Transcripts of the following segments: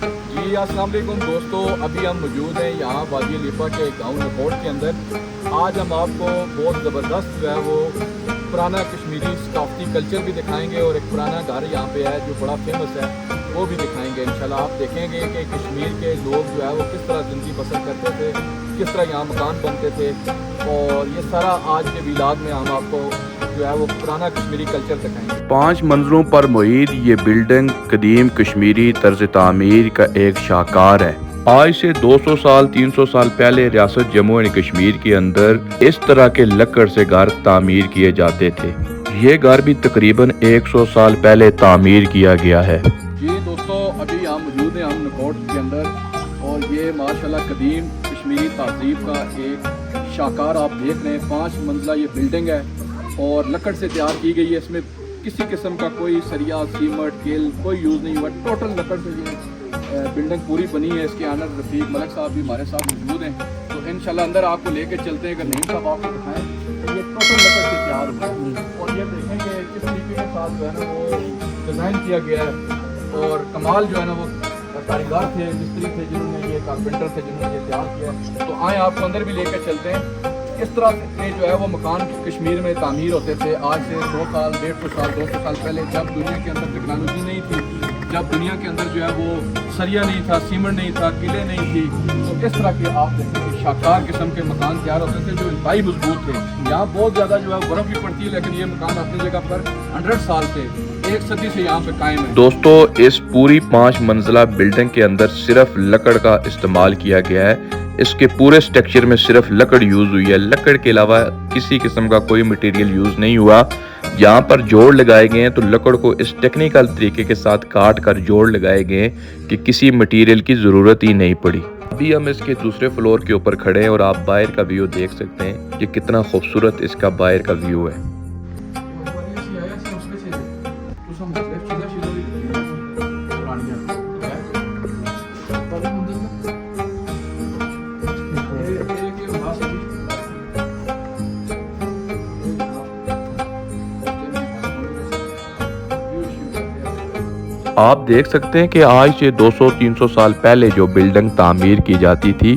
जी अस्सलाम वालेकुम दोस्तों, अभी हम मौजूद हैं यहाँ वादी लिपा के गांव नकोट के अंदर। आज हम आपको बहुत ज़बरदस्त जो है वो पुराना कश्मीरी सकाफती कल्चर भी दिखाएंगे और एक पुराना घर यहाँ पे है जो बड़ा फेमस है, वो भी दिखाएंगे इंशाल्लाह। आप देखेंगे कि कश्मीर के लोग जो है वो किस तरह ज़िंदगी बसर करते थे, किस तरह यहाँ मकान बनते थे, और ये सारा आज के व्लॉग में हम आपको जो है वो पुराना कश्मीरी कल्चर दिखाएंगे। 5 मंजिलों पर मुहीत ये बिल्डिंग कदीम कश्मीरी तर्ज तामीर का एक शाहकार है। आज से 200 साल 300 साल पहले रियासत जम्मू एंड कश्मीर के अंदर इस तरह के लकड़ से घर तामीर किए जाते थे। ये घर भी तकरीबन 100 साल पहले तामीर किया गया है। जी दोस्तों, अभी हम मौजूद हैं हम नकोट के अंदर, और ये माशाल्लाह कदीम कश्मीरी तहजीब का एक शाहकार आप देख रहे हैं। 5 मंजिला ये बिल्डिंग है और लकड़ से तैयार की गई है। इसमें किसी किस्म का कोई सरिया सीमेंट केल कोई यूज़ नहीं हुआ, टोटल लकड़ से ये बिल्डिंग पूरी बनी है। इसके आनर रफीक मलिक साहब भी हमारे साथ मौजूद हैं, तो इंशाल्लाह अंदर आपको लेके चलते हैं। अगर नहीं साहब आपको दिखाएं तो ये टोटल लकड़ से तैयार हुआ है, और ये देखें कि किस तरीके के साथ जो है ना वो डिज़ाइन किया गया है। और कमाल जो है ना वो कारीगर थे, मिस्त्री थे, जिन्होंने ये कारपेंटर थे जिन्होंने ये तैयार किया। तो आए आपको अंदर भी लेकर चलते हैं। इस तरह से जो है वो मकान कश्मीर में तामीर होते थे आज से 100 साल 150 साल 200 साल पहले, जब दुनिया के अंदर टेक्नोलॉजी नहीं थी, जब दुनिया के अंदर जो है वो सरिया नहीं था, सीमेंट नहीं था, किले नहीं थी। तो इस तरह के आप देखें कि शाहकार किस्म के मकान तैयार होते थे जो इंतहाई मजबूत थे। यहाँ बहुत ज़्यादा जो है बर्फ़ भी पड़ती है, लेकिन ये मकान अपनी जगह पर 100 साल से 1 सदी से यहाँ पे कायम है। दोस्तों, इस पूरी 5 मंजिला बिल्डिंग के अंदर सिर्फ लकड़ का इस्तेमाल किया गया है। इसके पूरे स्ट्रक्चर में सिर्फ लकड़ यूज हुई है। लकड़ के अलावा किसी किस्म का कोई मटेरियल यूज नहीं हुआ। यहाँ पर जोड़ लगाए गए हैं तो लकड़ को इस टेक्निकल तरीके के साथ काट कर जोड़ लगाए गए हैं कि किसी मटेरियल की ज़रूरत ही नहीं पड़ी। अभी हम इसके दूसरे फ्लोर के ऊपर खड़े हैं और आप बाहर का व्यू देख सकते हैं कि कितना खूबसूरत इसका बाहर का व्यू है। आप देख सकते हैं कि आज से 200-300 साल पहले जो बिल्डिंग तामीर की जाती थी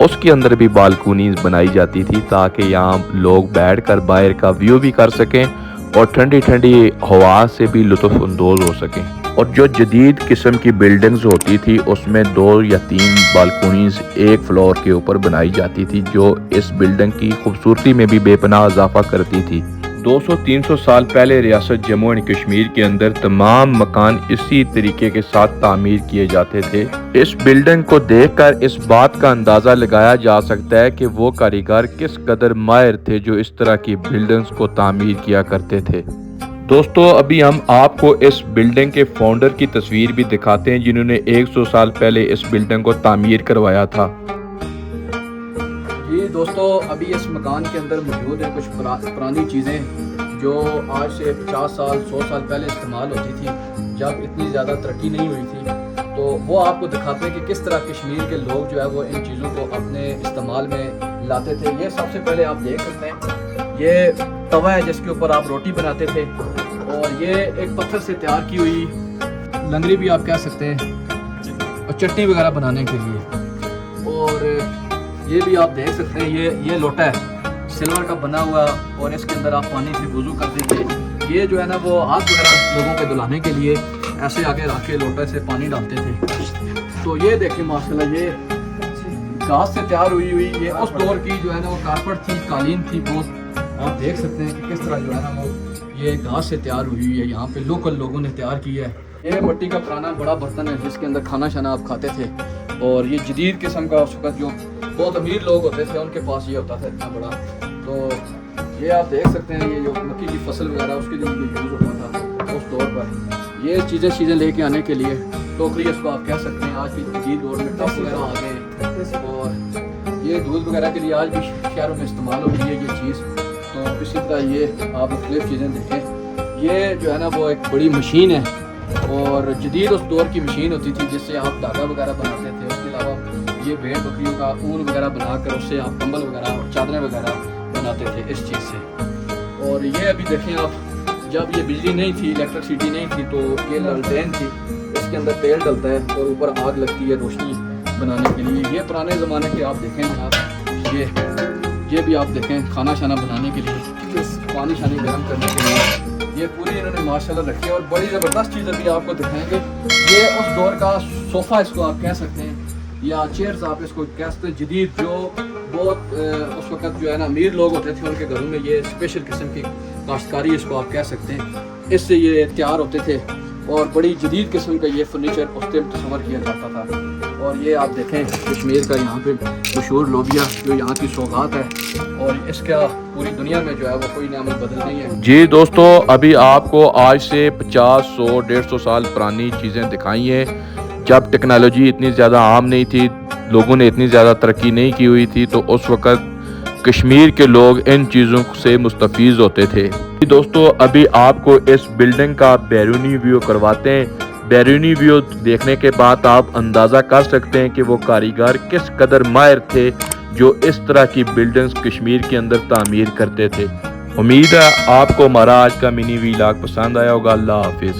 उसके अंदर भी बालकनीज बनाई जाती थी ताकि यहाँ लोग बैठकर बाहर का व्यू भी कर सकें और ठंडी ठंडी हवा से भी लुत्फ़ अंदोज हो सकें। और जो जदीद किस्म की बिल्डिंग्स होती थी उसमें 2 या 3 बालकनीज एक फ्लोर के ऊपर बनाई जाती थी, जो इस बिल्डिंग की खूबसूरती में भी बेपनाह इजाफा करती थी। 200-300 साल पहले रियासत जम्मू एंड कश्मीर के अंदर तमाम मकान इसी तरीके के साथ तामीर किए जाते थे। इस बिल्डिंग को देखकर इस बात का अंदाज़ा लगाया जा सकता है कि वो कारीगर किस कदर माहिर थे जो इस तरह की बिल्डिंग्स को तामीर किया करते थे। दोस्तों, अभी हम आपको इस बिल्डिंग के फाउंडर की तस्वीर भी दिखाते हैं जिन्होंने 100 साल पहले इस बिल्डिंग को तामीर करवाया था। जी दोस्तों, अभी इस मकान के अंदर मौजूद है कुछ पुरानी चीज़ें जो आज से 50 साल 100 साल पहले इस्तेमाल होती थी, जब इतनी ज़्यादा तरक्की नहीं हुई थी। तो वो आपको दिखाते हैं कि किस तरह कश्मीर के लोग जो है वो इन चीज़ों को अपने इस्तेमाल में लाते थे। ये सबसे पहले आप देख सकते हैं, ये तवा है जिसके ऊपर आप रोटी बनाते थे, और ये एक पत्थर से तैयार की हुई लंगड़ी भी आप कह सकते हैं, और चटनी वगैरह बनाने के लिए। और ये भी आप देख सकते हैं, ये लोटा है सिल्वर का बना हुआ, और इसके अंदर आप पानी से वुज़ू करते थे। ये जो है ना वो हाथ वगैरह लोगों के धुलाने के लिए ऐसे आगे रख के लोटे से पानी डालते थे। तो ये देखें माशाल्लाह, ये घास से तैयार हुई ये उस दौर की जो है ना वो कारपेट थी, कालीन थी। बहुत आप देख सकते हैं कि किस तरह जो है ना वो ये घास से तैयार हुई है। यहाँ पे लोकल लोगों ने तैयार किया है। ये मिट्टी का पुराना बड़ा बर्तन है जिसके अंदर खाना शाना आप खाते थे, और ये जदीद किस्म का उस वक्त जो बहुत अमीर लोग होते थे उनके पास ये होता था इतना बड़ा। तो ये आप देख सकते हैं, ये जो मक्की की फसल वगैरह उसके लिए यूज़ होता था उस दौर पर। ये चीज़ें लेके आने के लिए टोकरी इसको आप कह सकते हैं। आज की जदीद दौर में टफ वगैरह आ गए, और ये दूध वगैरह के लिए आज भी शहरों में इस्तेमाल होती है ये चीज़। तो इसी तरह ये आप मुख्तलिफ चीज़ें देखें। ये जो है ना वो एक बड़ी मशीन है, और जदीद उस दौर की मशीन होती थी जिससे आप धागा वगैरह बनाते थे। उसके अलावा ये भेड़ बकरियों का ऊन वगैरह बनाकर उससे आप कंबल वगैरह और चादरें वगैरह बनाते थे इस चीज़ से। और ये अभी देखें आप, जब ये बिजली नहीं थी, इलेक्ट्रिसिटी नहीं थी, तो ये ललटेन थी, इसके کے اندر تیل ڈلتا ہے اور اوپر آگ لگتی ہے روشنی بنانے کے لیے. یہ پرانے زمانے کے آپ دیکھیں جناب, یہ بھی آپ دیکھیں کھانا شانا بنانے کے لیے, پانی شانی گرم کرنے کے لیے یہ پوری انہوں نے ماشاءاللہ رکھی ہے. اور بڑی زبردست چیز ابھی آپ کو دکھائیں گے, یہ اس دور کا صوفہ اس کو آپ کہہ سکتے ہیں یا چیئرز آپ اس کو کہہ سکتے ہیں, جدید جو بہت اس وقت جو ہے نا امیر لوگ ہوتے تھے ان کے گھروں میں یہ اسپیشل قسم کی کاشتکاری اس کو آپ کہہ سکتے ہیں, اس سے یہ تیار ہوتے تھے اور بڑی جدید قسم کا یہ فرنیچر اس ٹائم تصور کیا جاتا تھا. اور یہ آپ دیکھیں کشمیر کا یہاں پہ مشہور لوبیا جو یہاں کی سوغات ہے اور اس کا پوری دنیا میں جو ہے وہ کوئی نعمت بدل نہیں ہے. جی دوستو, ابھی آپ کو آج سے 50 100 150 سال پرانی چیزیں دکھائی ہیں جب ٹیکنالوجی اتنی زیادہ عام نہیں تھی, لوگوں نے اتنی زیادہ ترقی نہیں کی ہوئی تھی, تو اس وقت کشمیر کے لوگ ان چیزوں سے مستفیض ہوتے تھے. دوستو ابھی آپ کو اس بلڈنگ کا بیرونی ویو کرواتے ہیں. بیرونی ویو دیکھنے کے بعد آپ اندازہ کر سکتے ہیں کہ وہ کاریگر کس قدر ماہر تھے جو اس طرح کی بلڈنگز کشمیر کے اندر تعمیر کرتے تھے. امید ہے آپ کو ہمارا آج کا منی ویلاگ پسند آیا ہوگا. اللہ حافظ.